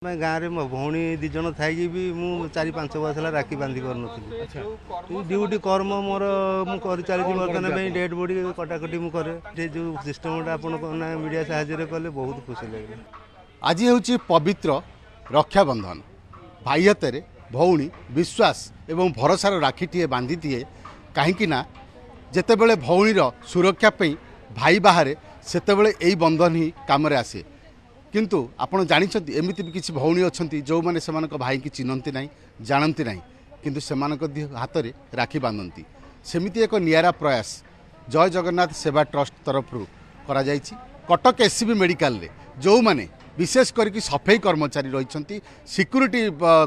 मैं गाँव में मो भौणी दिज थी भी मु 4-5 वर्ष है राखी बांधि पार ड्यूटी कर्म मोर मुझे चली बर्तमान डेड बॉडी कटाकटी मुझे जो सिस्टम मीडिया साहाय्य कले बहुत खुशी लगे। आज हूँ पवित्र रक्षाबंधन भाई हाथ भौणी विश्वास एवं भरोसार राखीटे बांधीए कहीं जितेबले भौणीर सुरक्षा भाई बाहर सेतेबले यही बंधन ही काम आसे किंतु आपण जानी एमती भी किसी भौणी अच्छा जो मैंने से भाई की चिन्हती ना जानती ना किंतु से हाथ में राखी बांधती सेमती एक नियारा प्रयास जय जगन्नाथ सेवा ट्रस्ट तरफ करा जायछि। कटक एससीबी मेडिकल रे जो मैंने विशेष करके सफाई कर्मचारी रही सिक्यूरीटी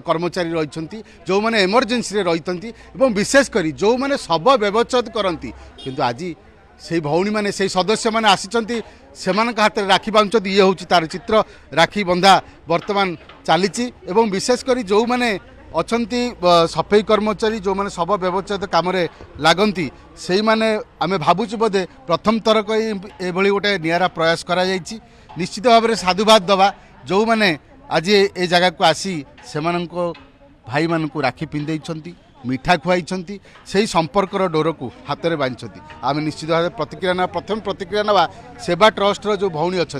कर्मचारी रही जो मैंने एमरजेंसी रही विशेष कर जो मैंने शव व्यवच्छेद करती किंतु आज से भौणी मैंने से सदस्य मैंने आसी से हाथ में राखी बांधुंट ये हूँ तार चित्र राखी बंधा वर्तमान चली विशेष कर जो मैंने अच्छा सफाई कर्मचारी जो मैंने शव व्यवच्छेद कम लगती से मैंने आम भावुँ बोधे प्रथम थरक ये गोटे नियारा प्रयास करा जायछि। निश्चित भाव में साधुवाद दवा जो मैंने आज ये जगह को आसी से भाई मान को राखी पिंधे मिठा खुआई से संपर्कर डोर को हाथ में बांधि आम निश्चित भाव प्रतिक्रिया ना प्रथम प्रतिक्रिया ना सेवा ट्रस्ट जो भौणी अच्छा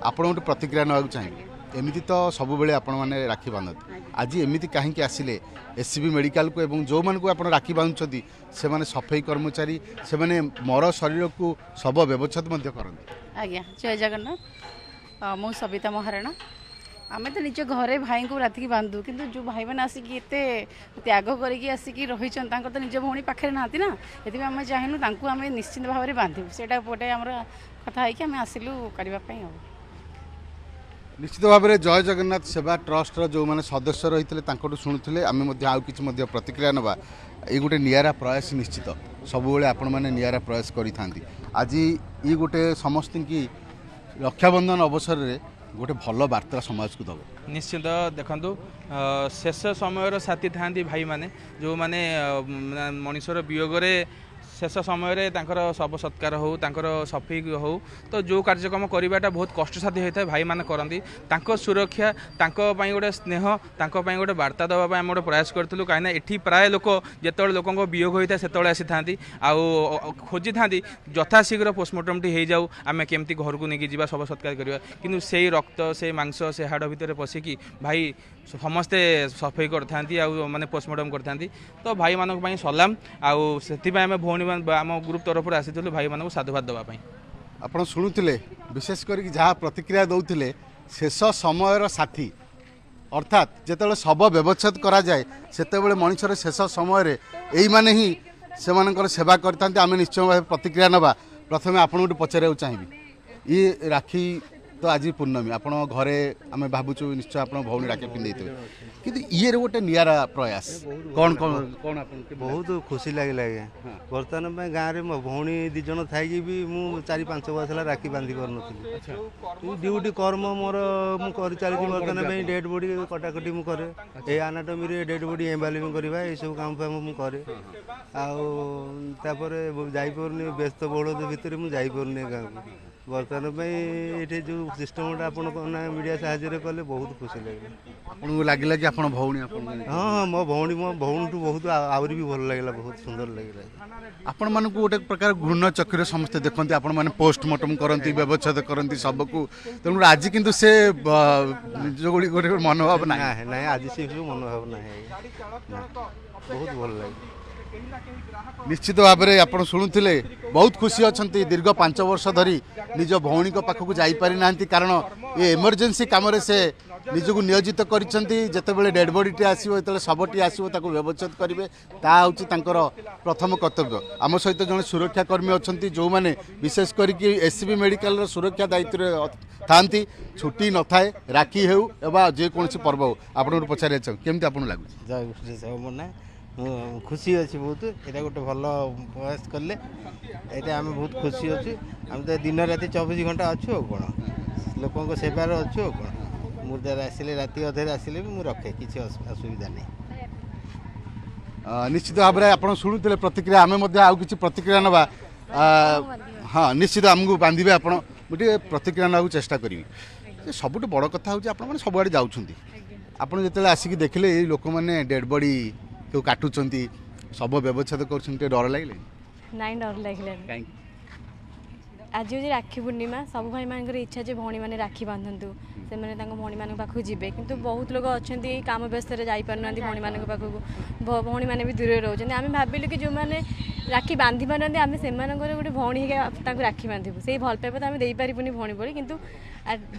आपण गोटे प्रतिक्रिया ना चाहिए एमती तो सब बेले आपण मैंने राखी बांधती आज एमती कहीं आसिले एससीबी मेडिकल को एवं जो मान को आप राखी बांधुंट से माने सफाई कर्मचारी से माने मर शरीर को शव व्यवच्छेद करते। आज्ञा जय जगन्नाथ मु सविता महाराणा आम तो निज घरे भाई को राति बांधु किंतु जो भाई मैंने आसिक त्याग करके आसिक रही तो निज भौणी पाखे ना ये आम चाहूँ आम निश्चिंत भाव में बांधु से गोटे आम कथा है आसिलु करने। निश्चित भाव में जय जगन्नाथ सेवा ट्रस्ट जो मैंने सदस्य रही शुणुले आम कि प्रतिक्रिया नवा ये गोटे नियारा प्रयास निश्चित सब आपण मैंने नियारा प्रयास करी आज ये गोटे समस्त की रक्षाबंधन अवसर में गोटे भल वार्ता समाज को दब निश्चित देखु शेष समय साथी था भाई माने जो माने मनीषर वियोग शेष समय शव सत्कार हो सफाई हो तो जो कार्यक्रम करवाटा बहुत कष्टसाध्य होता है भाई मैंने करती सुरक्षा गोटे स्नेह गोटे वार्ता देवाई आम गोटे प्रयास करूँ कहीं एटी प्राय लोक जो लोक वियोग होता है से आसी था खोजी था यथाशीघ्र पोस्टमार्टम हो जाऊ आम केमती घर को लेकिन जा शव सत्कार करवा कि से रक्त से मांस से हाड़ भितर पशिकी भाई समस्ते सफाई करते माने पोस्टमार्टम करते तो भाई मानक सलाम आउ से आम भौणी आम ग्रुप तरफ आसी भाई मानक साधुवाद देवाई आपड़ शुणुले विशेष कर जहाँ प्रतिक्रिया दौले शेष समय साथी अर्थात जिते शव व्यवच्छेद करा जाए सेतेबेले मनुष्यर शेष समय यही माने ही से सेवा करते आम निश्चय भाव प्रतिक्रिया नवा प्रथम आपन गोटे पचार चाहिए ये राखी तो आज पूर्णमी आप घरे आम भावुँ निश्चय आप भौणी राखी पिंधे कि ये गोटे नियारा प्रयास कौन कौन कौन बहुत खुशी लगे बर्तमान में गाँव में मो भौणी दिज थी भी मु 4-5 वर्ष है राखी बांधि पार ड्यूटी कर्म मोर मुझे चली बर्तमान डेड बॉडी कटाकटी मुझे आनाटोमी डेड बॉडी एम्बालिंग करवा ये सब काम मुझे आपर जापरनी व्यस्त बहुल भितर मुझे गाँव बर्तमान ये जो सिस्टम आप मीडिया साहाय्य कले बहुत खुशी लगे। आपको लगे कि आप भौणी हाँ हाँ मो भौणी बहुत आहरी भी भल लगे बहुत सुंदर लगे आपण मान गोटे प्रकार घृण चक्र समस्ते देखते आपण मैंने पोस्टमार्टम करती व्यवच्छेद करती सबको तेणु आज किंतु से गोटे मनोभाव ना ना आज से मनोभाव ना बहुत भल लगे। निश्चित भाव में आप शुणुले बहुत खुशी अच्छा दीर्घ 5 वर्ष धरी निज भौणी पाखक जापारी ना कारण ये एमरजेंसी कम से निजक नियोजित करते डेड बॉडी आसो जो शवटी आसो व्यवच्छेद करेंगे ताकि प्रथम कर्तव्य आम सहित जो सुरक्षाकर्मी अच्छा जो मैंने विशेष करके एससीबी मेडिकल सुरक्षा दायित्व था छुट्टी न थाए राखी हो जेकोसी पर्व हो आप पचार केमती आप लगुच खुशी अच्छी बहुत यहाँ गोटे भल प्रयास कले ये आम बहुत खुशी अच्छे आम तो दिन राति 24 घंटा अच्छु कौन लोक सेवार अच्छु कौन मुर्दार आसिले राति अधे आसिले भी मुझे रखे किसी असुविधा नहीं। निश्चित भाव में आप शुणुले प्रतिक्रिया आम कि प्रतिक्रिया नवा हाँ निश्चित आमको बांधे आप गोटे प्रतिक्रिया ना चेष्टा करी ଯେ ସବୁଠୁ ବଡ଼ କଥା ହେଉଛି ଆପଣମାନେ ସବୁଆଡ଼େ ଯାଉଛନ୍ତି, ଆପଣ ଯେତେବେଳେ ଆସିକି ଦେଖିଲେ ଏଇ ଲୋକମାନେ ଡେଡ୍ ବଡି କେଉଁ କାଟୁଛନ୍ତି ଶବ ବ୍ୟବଚ୍ଛେଦ କରୁଛନ୍ତି, ଟିକେ ଡର ଲାଗିଲାନି? ନାଇଁ ଡର ଲାଗିଲାନି। କାହିଁକି? ଆଜି ହେଉଛି ରାକ୍ଷୀ ପୂର୍ଣ୍ଣିମା, ସବୁ ଭାଇମାନଙ୍କର ଇଚ୍ଛା ଯେ ଭଉଣୀମାନେ ରାକ୍ଷୀ ବାନ୍ଧନ୍ତୁ, ସେମାନେ ତାଙ୍କ ଭଉଣୀମାନଙ୍କ ପାଖକୁ ଯିବେ, କିନ୍ତୁ ବହୁତ ଲୋକ ଅଛନ୍ତି ଏଇ କାମ ବ୍ୟସ୍ତରେ ଯାଇପାରୁନାହାନ୍ତି ଭଉଣୀମାନଙ୍କ ପାଖକୁ, ଭଉଣୀମାନେ ବି ଦୂରରେ ରହୁଛନ୍ତି। ଆମେ ଭାବିଲୁ କି ଯେଉଁମାନେ ରାକ୍ଷୀ ବାନ୍ଧି ପାରୁନାହାନ୍ତି ଆମେ ସେମାନଙ୍କର ଗୋଟେ ଭଉଣୀ ହେଇକି ତାଙ୍କୁ ରାକ୍ଷୀ ବାନ୍ଧିବୁ, ସେଇ ଭଲ ପାଇବା ତ ଆମେ ଦେଇପାରିବୁନି ଭଉଣୀ ଭଳି, କିନ୍ତୁ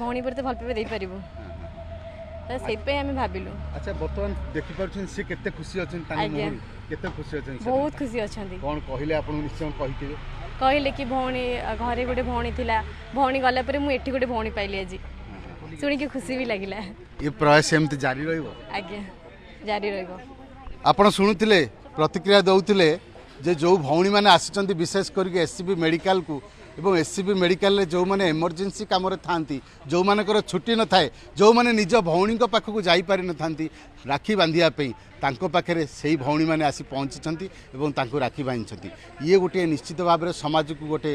ଭଉଣୀ ପରି ତ ଭଲ ପାଇବା ଦେଇପାରିବୁ, ତ ସେଇଥିପାଇଁ ଆମେ ଭାବିଲୁ। ଆଚ୍ଛା, ବର୍ତ୍ତମାନ ଦେଖିପାରୁଛନ୍ତି ସେ କେତେ ଖୁସି ଅଛନ୍ତି, ତାଙ୍କ ଆଜ୍ଞା। ମୁହଁରୁ କେତେ ଖୁସି ଅଛନ୍ତି, ବହୁତ ଖୁସି ଅଛନ୍ତି। କ'ଣ କହିଲେ ଆପଣଙ୍କୁ? ନିଶ୍ଚୟ କହିଥିବେ। କହିଲେ କି ଭଉଣୀ ଘରେ ଗୋଟେ ଭଉଣୀ ଥିଲା, ଭଉଣୀ ଗଲା ପରେ ମୁଁ ଏଠି ଗୋଟେ ଭଉଣୀ ପାଇଲି, ଆଜି ଶୁଣିକି ଖୁସି ବି ଲାଗିଲା। ଏ ପ୍ରୟାସ ଏମିତି ଜାରି ରହିବ? ଆଜ୍ଞା, ଜାରି ରହିବ। ଆପଣ ଶୁଣୁଥିଲେ, ପ୍ରତିକ୍ରିୟା ଦେଉଥିଲେ ଯେ ଯେଉଁ ଭଉଣୀମାନେ ଆସିଛନ୍ତି ବିଶେଷ କରିକି ଏସ୍ସିବି ମେଡ଼ିକାଲକୁ, ଏବଂ ଏସ୍ସିବି ମେଡ଼ିକାଲରେ ଯେଉଁମାନେ ଏମର୍ଜେନ୍ସି କାମରେ ଥାଆନ୍ତି, ଯେଉଁମାନଙ୍କର ଛୁଟି ନଥାଏ, ଯେଉଁମାନେ ନିଜ ଭଉଣୀଙ୍କ ପାଖକୁ ଯାଇପାରିନଥାନ୍ତି ରାକ୍ଷୀ ବାନ୍ଧିବା ପାଇଁ, ତାଙ୍କ ପାଖରେ ସେଇ ଭଉଣୀମାନେ ଆସି ପହଞ୍ଚିଛନ୍ତି ଏବଂ ତାଙ୍କୁ ରାକ୍ଷୀ ବାନ୍ଧିଛନ୍ତି। ଇଏ ଗୋଟିଏ ନିଶ୍ଚିତ ଭାବରେ ସମାଜକୁ ଗୋଟେ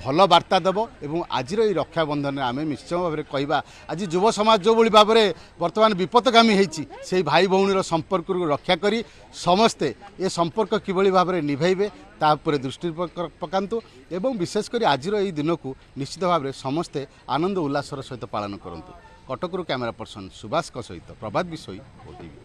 ଭଲ ବାର୍ତ୍ତା ଦେବ ଏବଂ ଆଜିର ଏହି ରକ୍ଷାବନ୍ଧନରେ ଆମେ ନିଶ୍ଚୟ ଭାବରେ କହିବା, ଆଜି ଯୁବ ସମାଜ ଯେଉଁଭଳି ଭାବରେ ବର୍ତ୍ତମାନ ବିପଦଗାମୀ ହେଇଛି, ସେଇ ଭାଇ ଭଉଣୀର ସମ୍ପର୍କକୁ ରକ୍ଷା କରି ସମସ୍ତେ ଏ ସମ୍ପର୍କ କିଭଳି ଭାବରେ ନିଭେଇବେ ତା ଉପରେ ଦୃଷ୍ଟି ପକାନ୍ତୁ ଏବଂ ବିଶେଷ କରି ଆଜିର ଏହି ଦିନକୁ ନିଶ୍ଚିତ ଭାବରେ ସମସ୍ତେ ଆନନ୍ଦ ଉଲ୍ଲାସର ସହିତ ପାଳନ କରନ୍ତୁ। କଟକରୁ କ୍ୟାମେରା ପର୍ସନ ସୁଭାଷଙ୍କ ସହିତ ପ୍ରଭାତ ବିଷୋଇ, OTV।